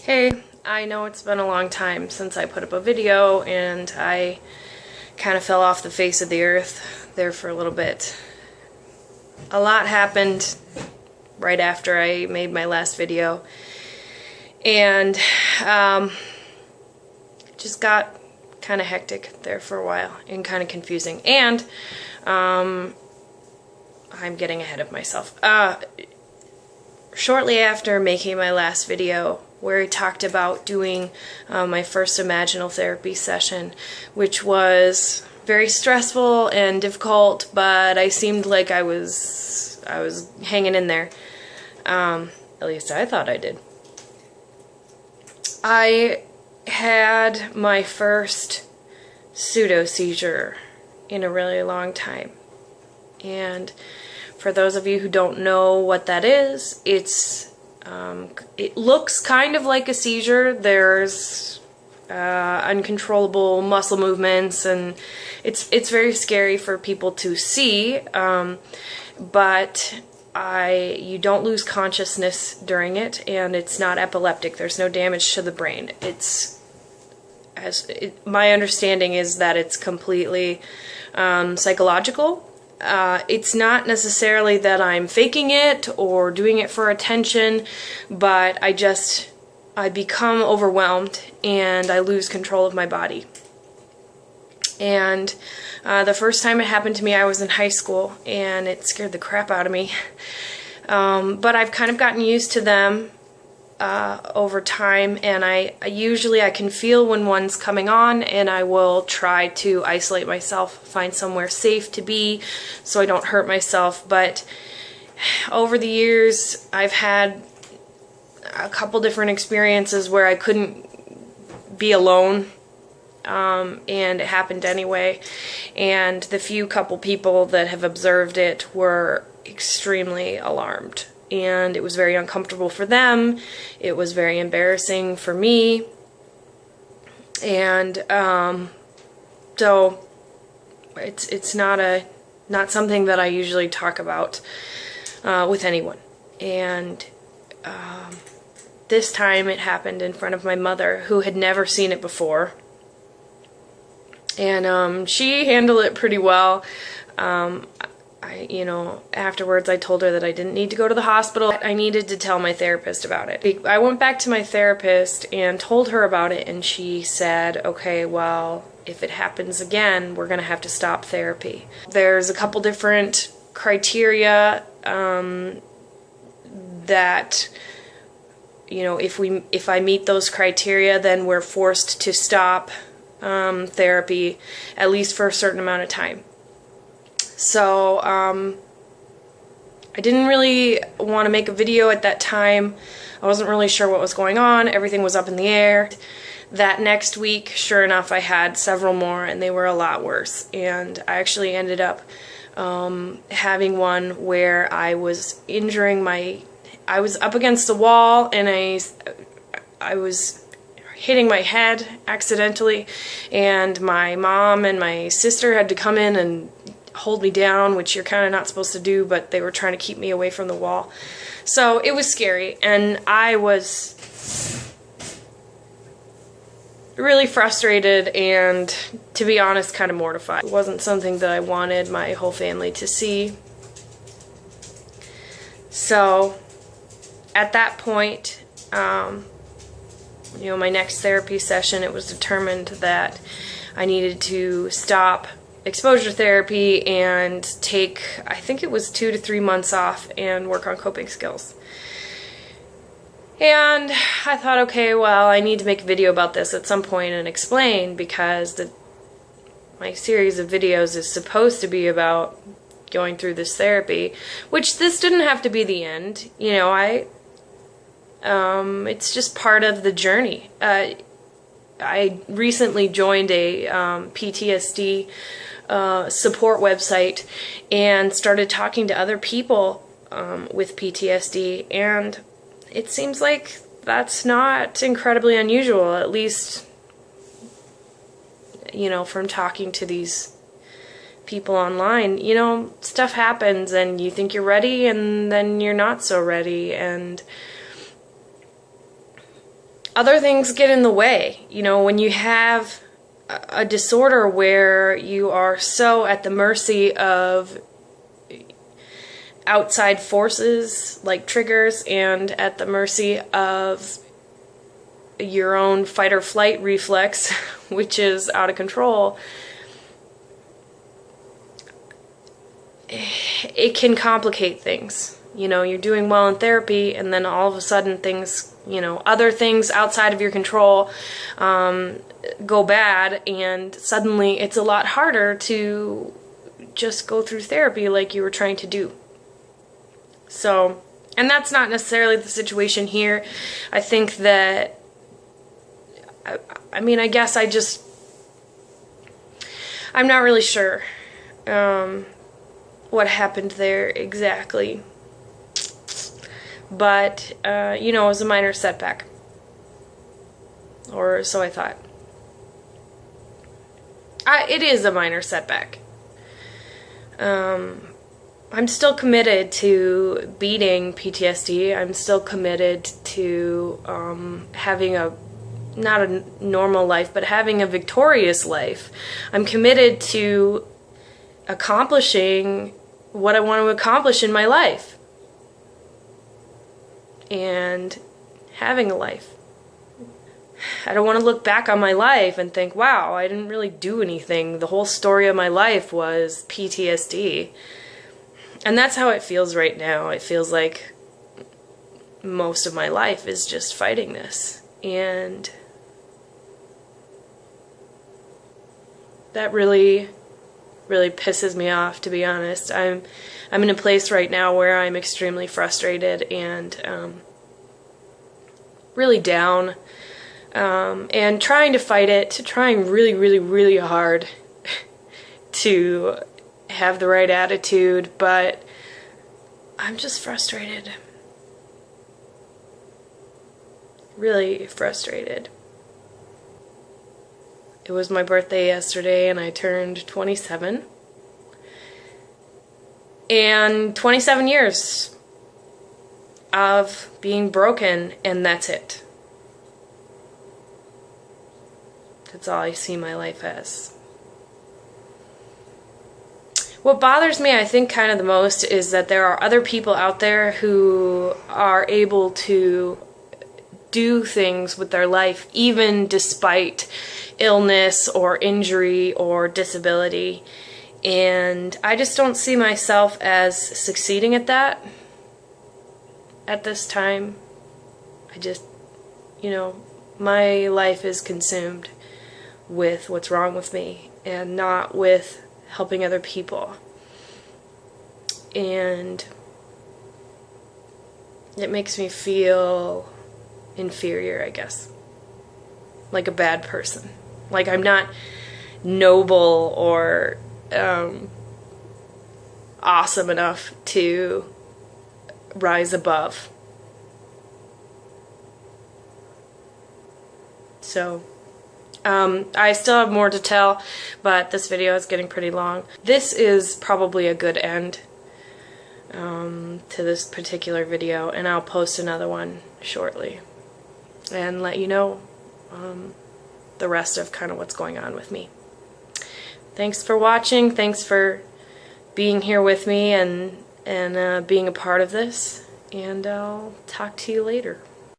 Hey, I know it's been a long time since I put up a video and I kind of fell off the face of the earth there for a little bit. A lot happened right after I made my last video and just got kind of hectic there for a while and kind of confusing, and I'm getting ahead of myself. Shortly after making my last video where I talked about doing my first imaginal therapy session, which was very stressful and difficult, but I seemed like I was hanging in there. At least I thought I did. I had my first pseudo-seizure in a really long time. And for those of you who don't know what that is, it looks kind of like a seizure. There's uncontrollable muscle movements, and it's very scary for people to see, but you don't lose consciousness during it, and it's not epileptic. There's no damage to the brain. My understanding is that it's completely psychological. It's not necessarily that I'm faking it or doing it for attention, but I become overwhelmed and I lose control of my body. And the first time it happened to me, I was in high school, and it scared the crap out of me. But I've kind of gotten used to them over time, and I can feel when one's coming on, and I will try to isolate myself, find somewhere safe to be so I don't hurt myself. But over the years, I've had a couple different experiences where I couldn't be alone, and it happened anyway, and the few couple people that have observed it were extremely alarmed. And it was very uncomfortable for them. It was very embarrassing for me. And so it's not something that I usually talk about with anyone. And this time it happened in front of my mother, who had never seen it before. And she handled it pretty well. Afterwards I told her that I didn't need to go to the hospital. I needed to tell my therapist about it. I went back to my therapist and told her about it, and she said, okay, well, if it happens again, we're going to have to stop therapy. There's a couple different criteria that, if I meet those criteria, then we're forced to stop therapy, at least for a certain amount of time. So, I didn't really want to make a video at that time. I wasn't really sure what was going on. Everything was up in the air. That next week, sure enough, I had several more, and they were a lot worse. And I actually ended up having one where I was I was up against the wall, and I was hitting my head accidentally, and my mom and my sister had to come in and hold me down, which you're kind of not supposed to do, but they were trying to keep me away from the wall. So it was scary, and I was really frustrated and, to be honest, kind of mortified. It wasn't something that I wanted my whole family to see. So at that point, my next therapy session, it was determined that I needed to stop exposure therapy and take, I think it was 2 to 3 months off and work on coping skills. And I thought, okay, well, I need to make a video about this at some point and explain, because my series of videos is supposed to be about going through this therapy, which this didn't have to be the end. It's just part of the journey. I recently joined a PTSD support website and started talking to other people with PTSD, and it seems like that's not incredibly unusual, at least from talking to these people online. Stuff happens and you think you're ready, and then you're not so ready, and other things get in the way. You know, when you have a disorder where you are so at the mercy of outside forces like triggers and at the mercy of your own fight or flight reflex, which is out of control, it can complicate things. You know, you're doing well in therapy, and then all of a sudden things, you know, other things outside of your control go bad, and suddenly it's a lot harder to just go through therapy like you were trying to do. So, and that's not necessarily the situation here. I think that, I mean, I guess I'm not really sure what happened there exactly. But, you know, it was a minor setback. Or so I thought. It is a minor setback. I'm still committed to beating PTSD. I'm still committed to having not a normal life, but having a victorious life. I'm committed to accomplishing what I want to accomplish in my life. And having a life. I don't want to look back on my life and think, wow, I didn't really do anything. The whole story of my life was PTSD. And that's how it feels right now. It feels like most of my life is just fighting this. And that really, really pisses me off, to be honest. I'm in a place right now where I'm extremely frustrated and really down, and trying to fight it, trying really, really, really hard to have the right attitude, but I'm just frustrated. Really frustrated. It was my birthday yesterday and I turned 27. And 27 years of being broken, and that's it. That's all I see my life as. What bothers me, I think, kind of the most is that there are other people out there who are able to do things with their life even despite illness or injury or disability. And I just don't see myself as succeeding at that at this time. I just, you know, my life is consumed with what's wrong with me and not with helping other people. And it makes me feel inferior, I guess. Like a bad person. Like I'm not noble or awesome enough to rise above. So I still have more to tell, but this video is getting pretty long. This is probably a good end to this particular video, and I'll post another one shortly and let you know the rest of kind of what's going on with me. Thanks for watching. Thanks for being here with me and being a part of this, and I'll talk to you later.